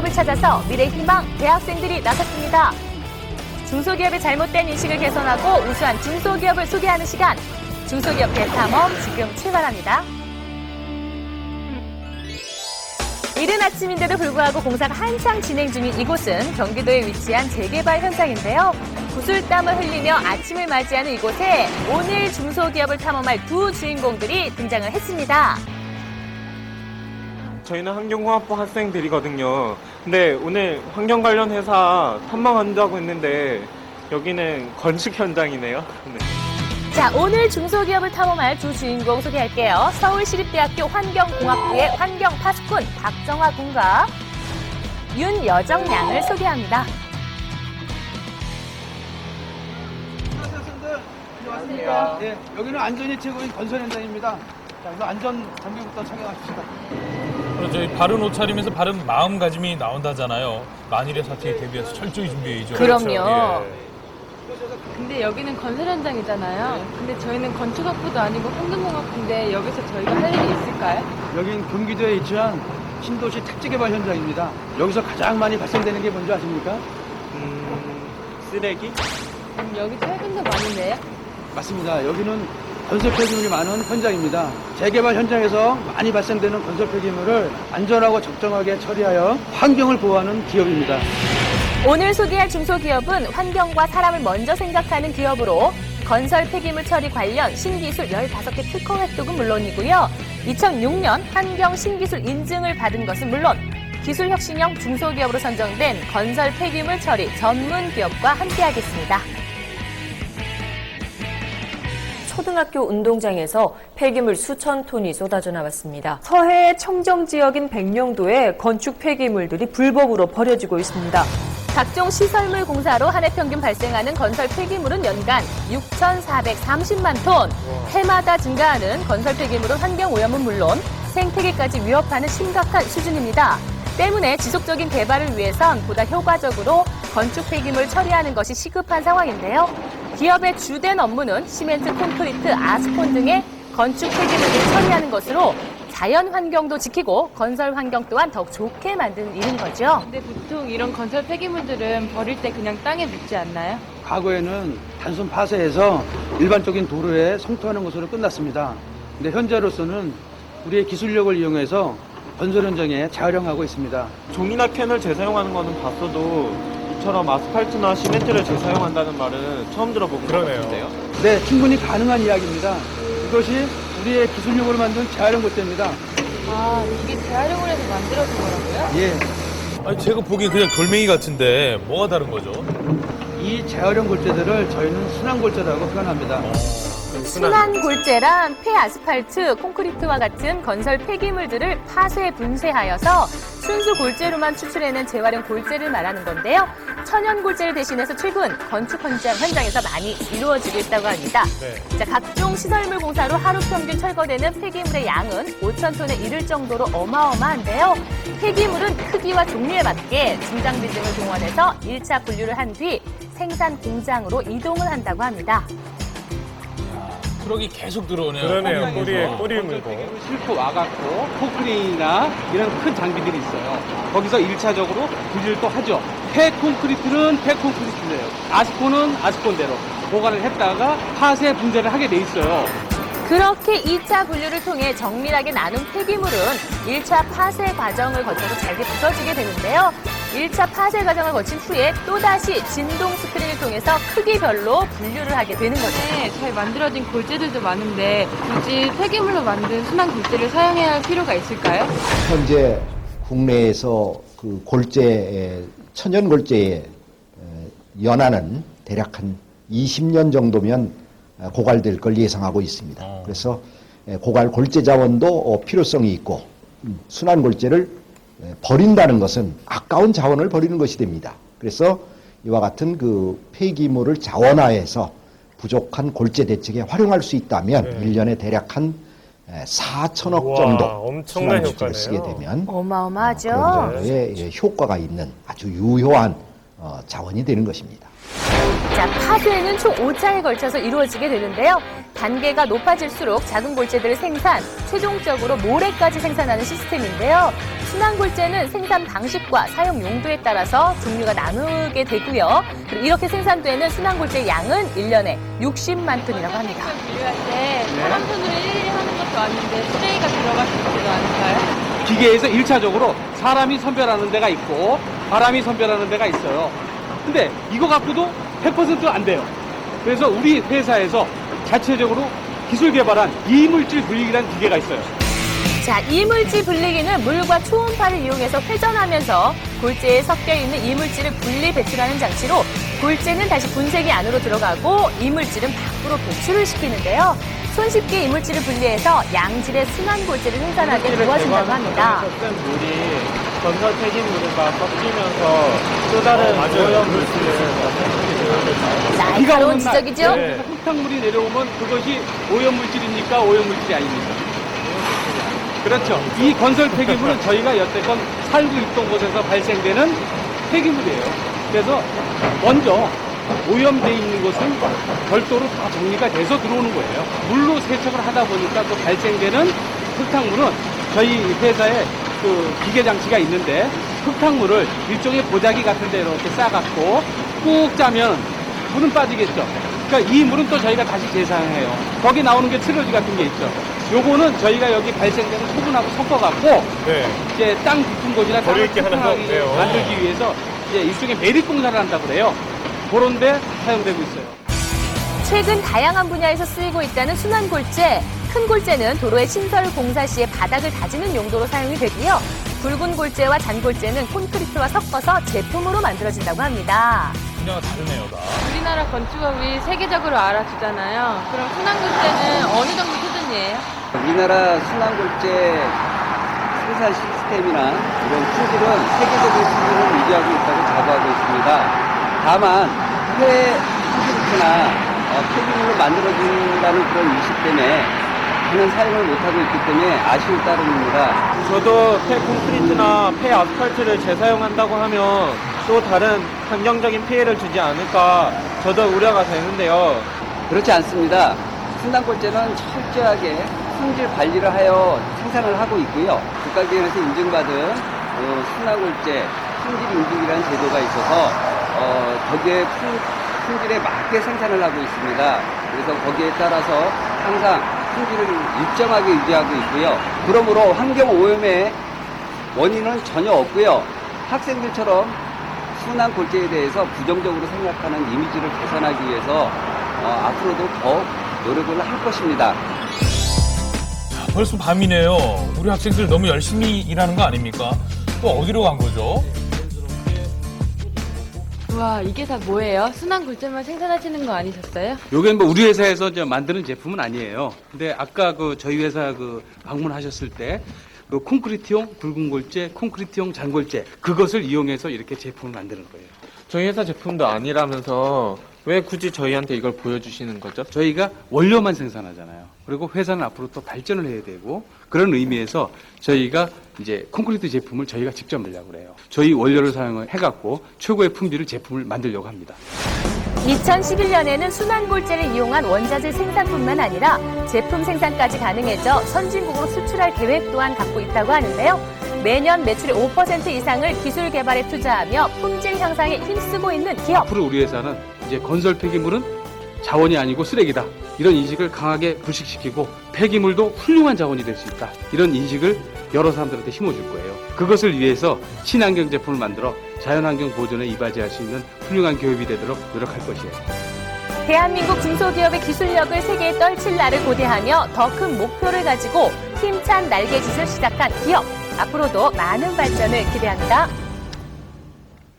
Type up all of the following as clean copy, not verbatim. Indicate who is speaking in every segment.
Speaker 1: 중소기업을 찾아서 미래 희망 대학생들이 나섰습니다. 중소기업의 잘못된 인식을 개선하고 우수한 중소기업을 소개하는 시간. 중소기업 대탐험 지금 출발합니다. 이른 아침인데도 불구하고 공사가 한창 진행 중인 이곳은 경기도에 위치한 재개발 현장인데요. 구슬땀을 흘리며 아침을 맞이하는 이곳에 오늘 중소기업을 탐험할 두 주인공들이 등장을 했습니다.
Speaker 2: 저희는 환경공학부 학생들이거든요. 근데 오늘 환경 관련 회사 탐방한다고 했는데 여기는 건축 현장이네요. 네.
Speaker 1: 자, 오늘 중소기업을 탐험할 두 주인공 소개할게요. 서울시립대학교 환경공학부의 환경파수꾼 박정화 군과 윤여정 양을 소개합니다.
Speaker 3: 안녕하세요, 학생들. 안녕하십니까. 네, 여기는 안전이 최고인 건설 현장입니다. 자, 그래서 안전 장비부터 착용하십시다.
Speaker 4: 저희 바른 옷차림에서 바른 마음가짐이 나온다잖아요. 만일의 사태에 대비해서 철저히 준비해야죠.
Speaker 1: 그럼요.
Speaker 5: 근데 여기는 건설 현장이잖아요. 근데 저희는 건축학부도 아니고 환경공학부인데 여기서 저희가 할 일이 있을까요?
Speaker 3: 여긴 경기도에 위치한 신도시 택지개발 현장입니다. 여기서 가장 많이 발생되는 게 뭔지 아십니까?
Speaker 2: 쓰레기?
Speaker 5: 여기 최근도 많은데요?
Speaker 3: 맞습니다. 여기는 건설 폐기물이 많은 현장입니다. 재개발 현장에서 많이 발생되는 건설 폐기물을 안전하고 적정하게 처리하여 환경을 보호하는 기업입니다.
Speaker 1: 오늘 소개할 중소기업은 환경과 사람을 먼저 생각하는 기업으로 건설 폐기물 처리 관련 신기술 15개 특허 획득은 물론이고요. 2006년 환경 신기술 인증을 받은 것은 물론 기술혁신형 중소기업으로 선정된 건설 폐기물 처리 전문 기업과 함께하겠습니다.
Speaker 6: 초등학교 운동장에서 폐기물 수천 톤이 쏟아져 나왔습니다.
Speaker 7: 서해 청정 지역인 백령도에 건축 폐기물들이 불법으로 버려지고 있습니다.
Speaker 1: 각종 시설물 공사로 한 해 평균 발생하는 건설 폐기물은 연간 6,430만 톤. 해마다 증가하는 건설 폐기물은 환경오염은 물론 생태계까지 위협하는 심각한 수준입니다. 때문에 지속적인 개발을 위해선 보다 효과적으로 건축 폐기물 처리하는 것이 시급한 상황인데요. 기업의 주된 업무는 시멘트, 콘크리트, 아스콘 등의 건축 폐기물을 처리하는 것으로 자연 환경도 지키고 건설 환경 또한 더욱 좋게 만드는 일인 거죠.
Speaker 5: 근데 보통 이런 건설 폐기물들은 버릴 때 그냥 땅에 묻지 않나요?
Speaker 3: 과거에는 단순 파쇄해서 일반적인 도로에 성토하는 것으로 끝났습니다. 근데 현재로서는 우리의 기술력을 이용해서 건설 현장에 재활용하고 있습니다.
Speaker 2: 종이나 캔을 재사용하는 거는 봤어도 이처럼 아스팔트나 시멘트를 재사용한다는 말은 처음 들어보는 것 같은데요.
Speaker 3: 네, 충분히 가능한 이야기입니다. 이것이 우리의 기술력으로 만든 재활용 골대입니다.
Speaker 5: 아, 이게 재활용을 해서 만들어진 거라고요?
Speaker 3: 예,
Speaker 4: 아니, 제가 보기엔 그냥 돌멩이 같은데 뭐가 다른 거죠?
Speaker 3: 이 재활용 골재들을 저희는 순환 골재라고 표현합니다.
Speaker 1: 순환 골재란 폐아스팔트, 콘크리트와 같은 건설 폐기물들을 파쇄 분쇄하여서 순수 골재로만 추출해낸 재활용 골재를 말하는 건데요. 천연 골재를 대신해서 최근 건축 현장에서 많이 이루어지고 있다고 합니다.
Speaker 4: 네.
Speaker 1: 자, 각종 시설물 공사로 하루 평균 철거되는 폐기물의 양은 5,000톤에 이를 정도로 어마어마한데요. 폐기물은 크기와 종류에 맞게 중장비 등을 동원해서 1차 분류를 한 뒤 생산 공장으로 이동을 한다고 합니다.
Speaker 4: 트럭이 계속 들어오네요.
Speaker 2: 그러네요.
Speaker 4: 거기서.
Speaker 2: 꼬리에 물고.
Speaker 8: 싣고 와갖고 포크레인이나 이런 큰 장비들이 있어요. 거기서 1차적으로 분리를 또 하죠. 폐콘크리트는 폐콘크리트대로, 아스콘은 아스콘대로 보관을 했다가 파쇄 분쇄를 하게 돼 있어요.
Speaker 1: 그렇게 2차 분류를 통해 정밀하게 나눈 폐기물은 1차 파쇄 과정을 거쳐서 잘게 부서지게 되는데요. 1차 파쇄 과정을 거친 후에 또다시 진동 스크린을 통해서 크기별로 분류를 하게 되는 거죠.
Speaker 5: 네, 잘 만들어진 골재들도 많은데 굳이 폐기물로 만든 순환 골재를 사용해야 할 필요가 있을까요?
Speaker 9: 현재 국내에서 그 골재, 천연 골재의 연한은 대략 한 20년 정도면 고갈될 걸 예상하고 있습니다. 그래서 고갈 골재 자원도 필요성이 있고 순환 골재를 버린다는 것은 아까운 자원을 버리는 것이 됩니다. 그래서 이와 같은 그 폐기물을 자원화해서 부족한 골재 대책에 활용할 수 있다면 1년에 대략 한 4천억 정도
Speaker 2: 엄청난
Speaker 9: 순환 골재를 쓰게 되면
Speaker 1: 어마어마하죠.
Speaker 9: 그런 정도의 효과가 있는 아주 유효한 자원이 되는 것입니다.
Speaker 1: 자, 파괴는 총 5차에 걸쳐서 이루어지게 되는데요. 단계가 높아질수록 작은 골재들을 생산, 최종적으로 모래까지 생산하는 시스템인데요. 순환골재는 생산 방식과 사용 용도에 따라서 종류가 나누게 되고요. 그리고 이렇게 생산되는 순환골재 양은 1년에 60만 톤이라고 합니다.
Speaker 5: 분류할 때 사람 손으로 일일이 하는 것도 아닌데 쓰레기가 들어갈 수 있지도 않을까요?
Speaker 8: 기계에서 1차적으로 사람이 선별하는 데가 있고 바람이 선별하는 데가 있어요. 근데 이거 갖고도 100%안 돼요. 그래서 우리 회사에서 자체적으로 기술 개발한 이물질 분리기라는 기계가 있어요.
Speaker 1: 자, 이물질 분리기는 물과 초음파를 이용해서 회전하면서 골재에 섞여 있는 이물질을 분리 배출하는 장치로 골재는 다시 분쇄기 안으로 들어가고 이물질은 밖으로 배출을 시키는데요. 손쉽게 이물질을 분리해서 양질의 순환 골재를 생산하게 도와준다고 합니다.
Speaker 2: 쓴 물이 건설 폐기물과 섞이면서 또 다른 오염 물질을
Speaker 1: 날카로운 지적이죠?
Speaker 8: 그래서 흙탕물이 내려오면 그것이 오염물질입니까? 오염물질이 아닙니까? 그렇죠. 이 건설 폐기물은 저희가 여태껏 살고 있던 곳에서 발생되는 폐기물이에요. 그래서 먼저 오염되어 있는 것은 별도로 다 정리가 돼서 들어오는 거예요. 물로 세척을 하다 보니까 또 발생되는 흙탕물은 저희 회사에 그 기계 장치가 있는데 흙탕물을 일종의 보자기 같은 데 이렇게 싸갖고 꾹 짜면 물은 빠지겠죠. 그러니까 이 물은 또 저희가 다시 재사용해요. 거기 나오는 게 트러지 같은 게 있죠. 요거는 저희가 여기 발생되는 소분하고 섞어갖고 이제 땅 깊은 곳이나 땅을 튼튼하게 만들기 위해서 이제 일종의 매립 공사를 한다고 그래요. 그런 데 사용되고 있어요.
Speaker 1: 최근 다양한 분야에서 쓰이고 있다는 순환 골재. 큰 골재는 도로의 신설 공사 시에 바닥을 다지는 용도로 사용이 되고요. 굵은 골재와 잔골재는 콘크리트와 섞어서 제품으로 만들어진다고 합니다.
Speaker 4: 분야가 다르네요, 다.
Speaker 5: 우리나라 건축업이 세계적으로 알아주잖아요. 그럼 순환골재는 어느 정도 수준이에요?
Speaker 10: 우리나라 순환골재 생산 시스템이나 이런 품질은 세계적인 수준을 유지하고 있다고 자부하고 있습니다. 다만 폐 콘크리트나 폐기물로 만들어진다는 그런 인식 때문에 그는 사용을 못하고 있기 때문에 아쉬울 따름입니다.
Speaker 2: 저도 폐 콘크리트나 폐 아스팔트를 재사용한다고 하면 또 다른 환경적인 피해를 주지 않을까 저도 우려가 되는데요.
Speaker 10: 그렇지 않습니다. 순환골재는 철저하게 품질 관리를 하여 생산을 하고 있고요. 국가기관에서 인증받은 순환골재 품질 인증이라는 제도가 있어서 거기에 품질에 맞게 생산을 하고 있습니다. 그래서 거기에 따라서 항상 품질을 일정하게 유지하고 있고요. 그러므로 환경 오염의 원인은 전혀 없고요. 학생들처럼 순환 골재에 대해서 부정적으로 생각하는 이미지를 개선하기 위해서 앞으로도 더욱 노력을 할 것입니다.
Speaker 4: 벌써 밤이네요. 우리 학생들 너무 열심히 일하는 거 아닙니까? 또 어디로 간 거죠?
Speaker 5: 와, 이게 다 뭐예요? 순환골재만 생산하시는 거 아니셨어요?
Speaker 8: 요게 뭐 우리 회사에서 이제 만드는 제품은 아니에요. 근데 아까 그 저희 회사 그 방문하셨을 때 그 콘크리트용 굵은 골재, 콘크리트용 잔골재 그것을 이용해서 이렇게 제품을 만드는 거예요.
Speaker 2: 저희 회사 제품도 아니라면서 왜 굳이 저희한테 이걸 보여주시는 거죠?
Speaker 8: 저희가 원료만 생산하잖아요. 그리고 회사는 앞으로 또 발전을 해야 되고 그런 의미에서 저희가 이제 콘크리트 제품을 저희가 직접 내려고 그래요. 저희 원료를 사용해갖고 최고의 품질을 제품을 만들려고 합니다.
Speaker 1: 2011년에는 순환골재를 이용한 원자재 생산뿐만 아니라 제품 생산까지 가능해져 선진국으로 수출할 계획 또한 갖고 있다고 하는데요. 매년 매출의 5% 이상을 기술 개발에 투자하며 품질 향상에 힘쓰고 있는 기업.
Speaker 8: 앞으로 우리 회사는 이제 건설 폐기물은 자원이 아니고 쓰레기다. 이런 인식을 강하게 불식시키고 폐기물도 훌륭한 자원이 될 수 있다. 이런 인식을 여러 사람들한테 심어줄 거예요. 그것을 위해서 친환경 제품을 만들어 자연환경 보존에 이바지할 수 있는 훌륭한 기업이 되도록 노력할 것이에요.
Speaker 1: 대한민국 중소기업의 기술력을 세계에 떨칠 날을 고대하며 더 큰 목표를 가지고 힘찬 날개짓을 시작한 기업. 앞으로도 많은 발전을 기대합니다.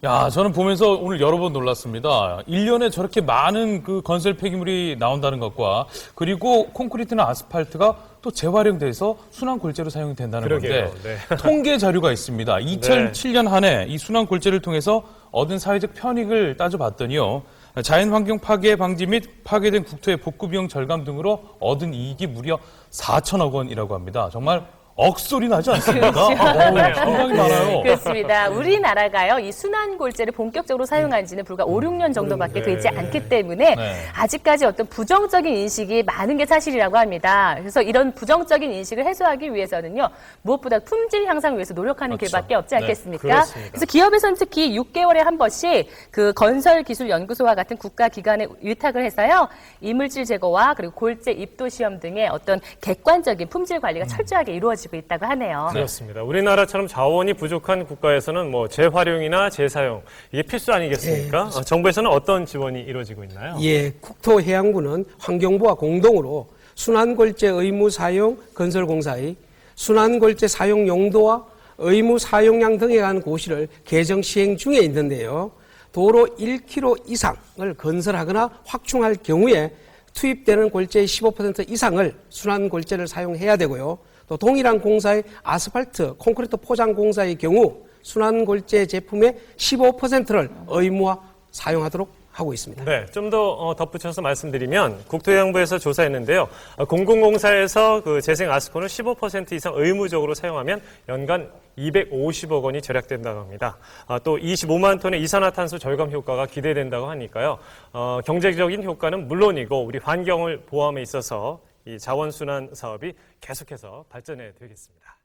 Speaker 4: 야, 저는 보면서 오늘 여러 번 놀랐습니다. 1년에 저렇게 많은 그 건설 폐기물이 나온다는 것과 그리고 콘크리트나 아스팔트가 또 재활용돼서 순환 골재로 사용이 된다는 건데 통계 자료가 있습니다. 2007년 한 해 이 순환 골재를 통해서 얻은 사회적 편익을 따져봤더니요. 자연환경 파괴 방지 및 파괴된 국토의 복구 비용 절감 등으로 얻은 이익이 무려 4천억 원이라고 합니다. 정말 억소리 나지 않습니까? 상당히 많아요.
Speaker 1: 그렇습니다. 우리나라가요, 이 순환골재를 본격적으로 사용한 지는 불과 5, 6년 정도밖에 되지 않기 때문에 아직까지 어떤 부정적인 인식이 많은 게 사실이라고 합니다. 그래서 이런 부정적인 인식을 해소하기 위해서는요, 무엇보다 품질 향상을 위해서 노력하는 길밖에 없지 않겠습니까? 그래서 기업에서는 특히 6개월에 한 번씩 그 건설기술연구소와 같은 국가기관에 위탁을 해서요, 이물질 제거와 그리고 골재 입도 시험 등의 어떤 객관적인 품질 관리가 철저하게 이루어지고 있다고 하네요.
Speaker 11: 그렇습니다. 우리나라처럼 자원이 부족한 국가에서는 뭐 재활용이나 재사용 이게 필수 아니겠습니까? 정부에서는 어떤 지원이 이루어지고 있나요?
Speaker 12: 예, 국토해양부는 환경부와 공동으로 순환골재 의무 사용 건설공사의 순환골재 사용 용도와 의무 사용량 등에 관한 고시를 개정 시행 중에 있는데요. 도로 1km 이상을 건설하거나 확충할 경우에 투입되는 골재의 15% 이상을 순환골재를 사용해야 되고요. 또 동일한 공사의 아스팔트, 콘크리트 포장 공사의 경우 순환골재 제품의 15%를 의무화 사용하도록 하고 있습니다.
Speaker 11: 네, 좀 더 덧붙여서 말씀드리면 국토해양부에서 조사했는데요. 공공공사에서 그 재생 아스콘을 15% 이상 의무적으로 사용하면 연간 250억 원이 절약된다고 합니다. 또 25만 톤의 이산화탄소 절감 효과가 기대된다고 하니까요. 경제적인 효과는 물론이고 우리 환경을 보호함에 있어서 이 자원순환 사업이 계속해서 발전해 되겠습니다.